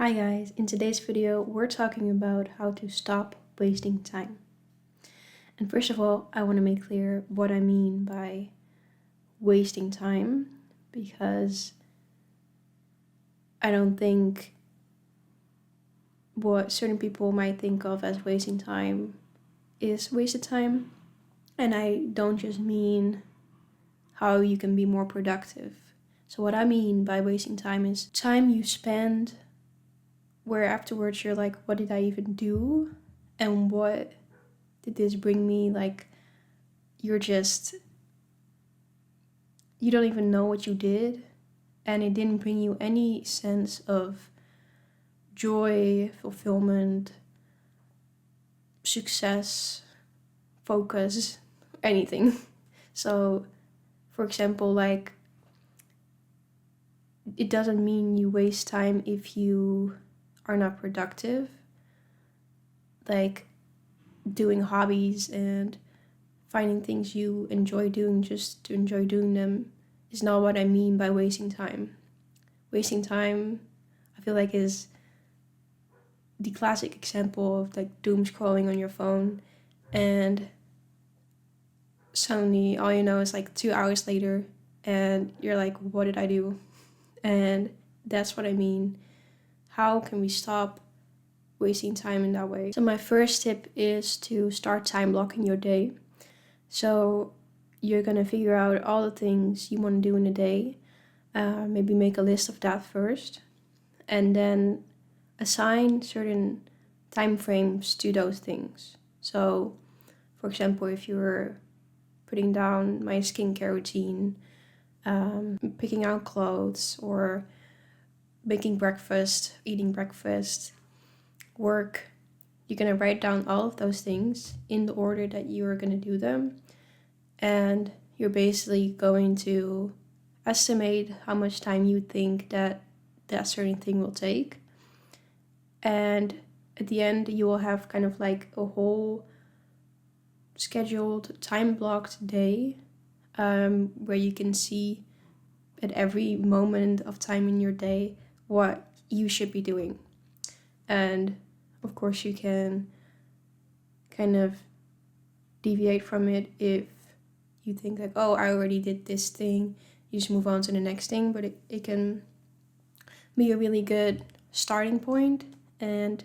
Hi guys, in today's video we're talking about how to stop wasting time. And first of all, I want to make clear what I mean by wasting time, because I don't think what certain people might think of as wasting time is wasted time. And I don't just mean how you can be more productive. So what I mean by wasting time is time you spend where afterwards you're like, what did I even do? And what did this bring me? Like, you don't even know what you did, and it didn't bring you any sense of joy, fulfillment, success, focus, anything. So, for example, like, it doesn't mean you waste time if you are not productive. Like, doing hobbies and finding things you enjoy doing just to enjoy doing them is not what I mean by wasting time. Wasting time, I feel like, is the classic example of like doom scrolling on your phone, and suddenly all you know is like 2 hours later and you're like, what did I do? And that's what I mean. How can we stop wasting time in that way? So my first tip is to start time blocking your day. So you're gonna figure out all the things you want to do in a day. Maybe make a list of that first, and then assign certain time frames to those things. So, for example, if you're putting down my skincare routine, picking out clothes, or making breakfast, eating breakfast, work, you're gonna write down all of those things in the order that you are gonna do them. And you're basically going to estimate how much time you think that certain thing will take. And at the end, you will have kind of like a whole scheduled, time blocked day, where you can see at every moment of time in your day what you should be doing. And of course, you can kind of deviate from it if you think like, oh, I already did this thing, you just move on to the next thing. But it can be a really good starting point, and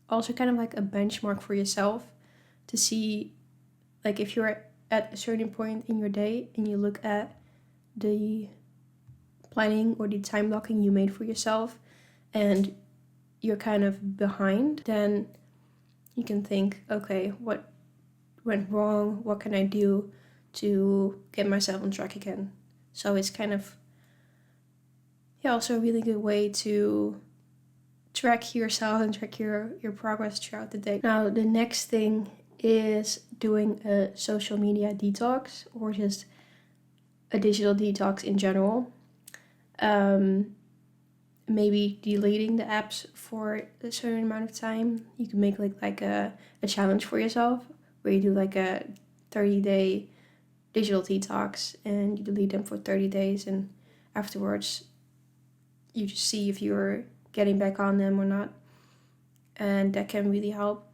also kind of like a benchmark for yourself to see, like, if you're at a certain point in your day and you look at the planning or the time blocking you made for yourself and you're kind of behind, then you can think, okay, what went wrong? What can I do to get myself on track again? So it's kind of, also a really good way to track yourself and track your progress throughout the day. Now, the next thing is doing a social media detox, or just a digital detox in general. Maybe deleting the apps for a certain amount of time. You can make like a challenge for yourself where you do like a 30-day digital detox and you delete them for 30 days, and afterwards you just see if you're getting back on them or not. And that can really help.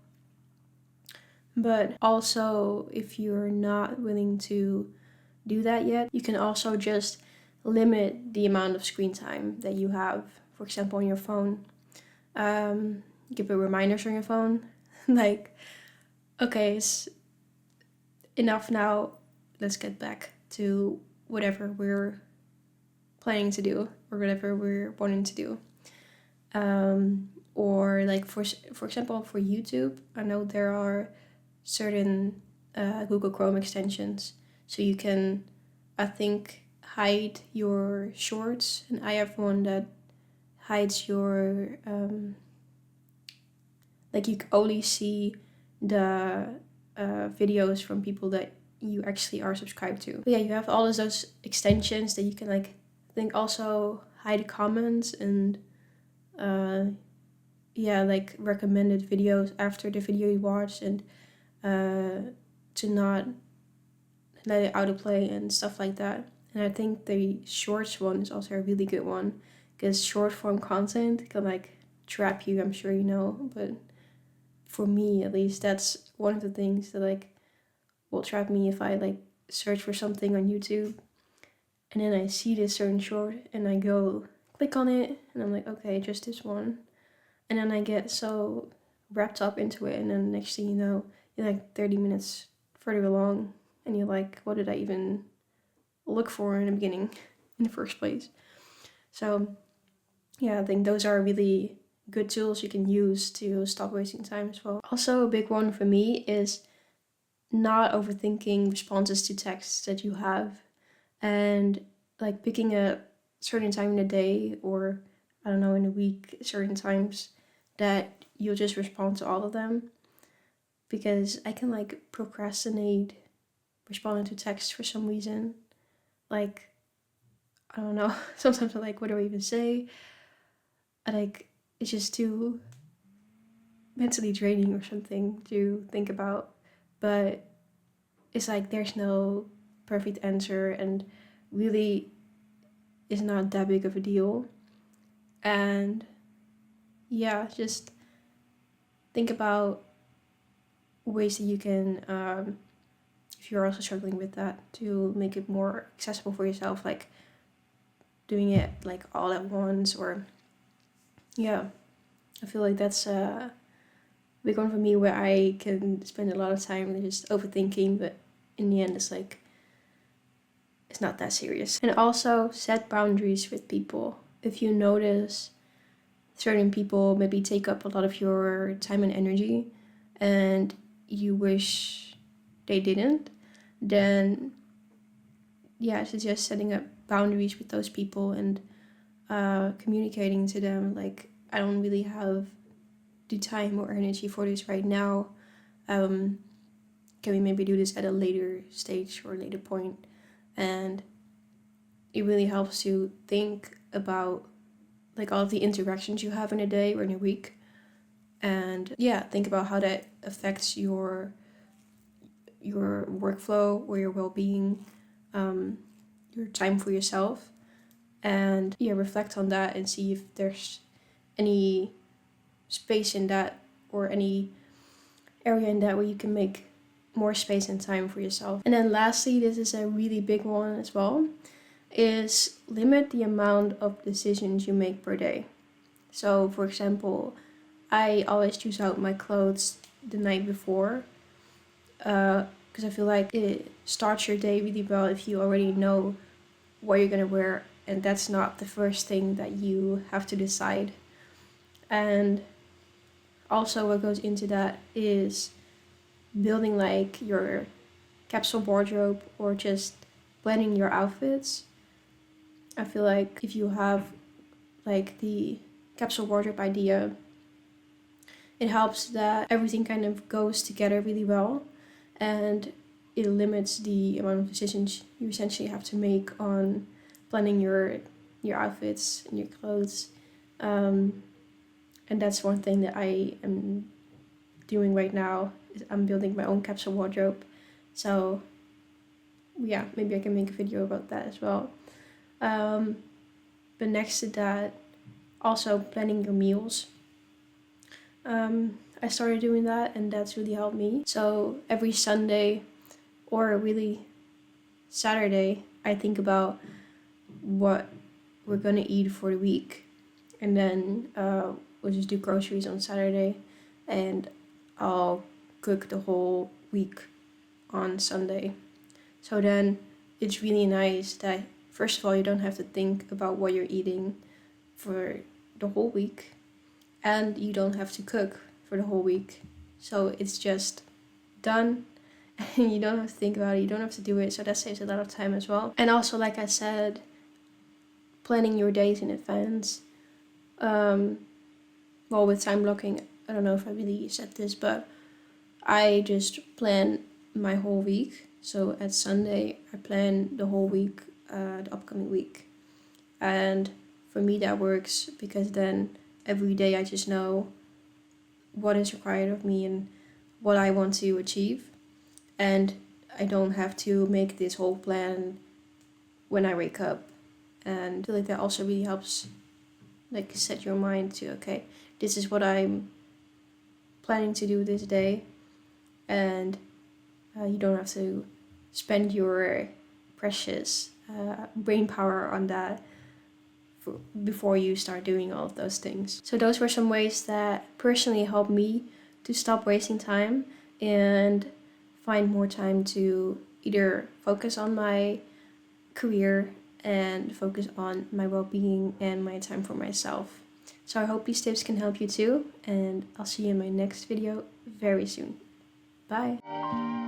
But also, if you're not willing to do that yet, you can also just limit the amount of screen time that you have, for example, on your phone. Give it reminders on your phone. Like, okay, it's enough now. Let's get back to whatever we're planning to do or whatever we're wanting to do. Or like for example, for YouTube, I know there are certain Google Chrome extensions, so you can, I think, hide your shorts, and I have one that hides your like, you can only see the videos from people that you actually are subscribed to. But yeah, you have all of those extensions that you can, like, I think, also hide comments and like recommended videos after the video you watched, and to not let it autoplay and stuff like that. And I think the shorts one is also a really good one, because short form content can like trap you, I'm sure you know, but for me at least, that's one of the things that like will trap me if I like search for something on YouTube and then I see this certain short and I go click on it and I'm like, okay, just this one. And then I get so wrapped up into it, and then next thing you know, you're like 30 minutes further along and you're like, what did I even look for in the beginning in the first place? So yeah, I think those are really good tools you can use to stop wasting time as well. Also, a big one for me is not overthinking responses to texts that you have, and like picking a certain time in the day, or I don't know, in a week, certain times that you'll just respond to all of them, because I can like procrastinate responding to texts for some reason. Like, I don't know, sometimes I'm like, what do I even say? I like, it's just too mentally draining or something to think about. But it's like there's no perfect answer, and really is not that big of a deal. And yeah, just think about ways that you can, if you're also struggling with that, to make it more accessible for yourself, like doing it like all at once, or yeah, I feel like that's a big one for me, where I can spend a lot of time just overthinking, but in the end it's like it's not that serious. And also set boundaries with people. If you notice certain people maybe take up a lot of your time and energy and you wish they didn't, then yeah, I suggest setting up boundaries with those people and communicating to them like, I don't really have the time or energy for this right now. Can we maybe do this at a later stage or later point? And it really helps you think about like all of the interactions you have in a day or in a week, and yeah, think about how that affects your workflow or your well-being, your time for yourself, and yeah, reflect on that and see if there's any space in that, or any area in that where you can make more space and time for yourself. And then lastly, this is a really big one as well, is limit the amount of decisions you make per day. So for example, I always choose out my clothes the night before, because I feel like it starts your day really well if you already know what you're gonna wear, and that's not the first thing that you have to decide. And also what goes into that is building like your capsule wardrobe, or just planning your outfits. I feel like if you have like the capsule wardrobe idea, it helps that everything kind of goes together really well, and it limits the amount of decisions you essentially have to make on planning your outfits and your clothes. And that's one thing that I am doing right now, is I'm building my own capsule wardrobe. So yeah, maybe I can make a video about that as well. But next to that, also planning your meals. I started doing that, and that's really helped me. So every Sunday, or really Saturday, I think about what we're gonna eat for the week, and then we'll just do groceries on Saturday, and I'll cook the whole week on Sunday. So then it's really nice that first of all, you don't have to think about what you're eating for the whole week, and you don't have to cook for the whole week. So it's just done, and you don't have to think about it, you don't have to do it. So that saves a lot of time as well. And also, like I said, planning your days in advance. Well, with time blocking, I don't know if I really said this, but I just plan my whole week. So at Sunday, I plan the whole week, the upcoming week. And for me, that works, because then every day I just know what is required of me and what I want to achieve. And I don't have to make this whole plan when I wake up. And I feel like that also really helps like set your mind to, okay, this is what I'm planning to do this day, and you don't have to spend your precious brain power on that before you start doing all of those things. So those were some ways that personally helped me to stop wasting time and find more time to either focus on my career and focus on my well-being and my time for myself. So I hope these tips can help you too, and I'll see you in my next video very soon. Bye!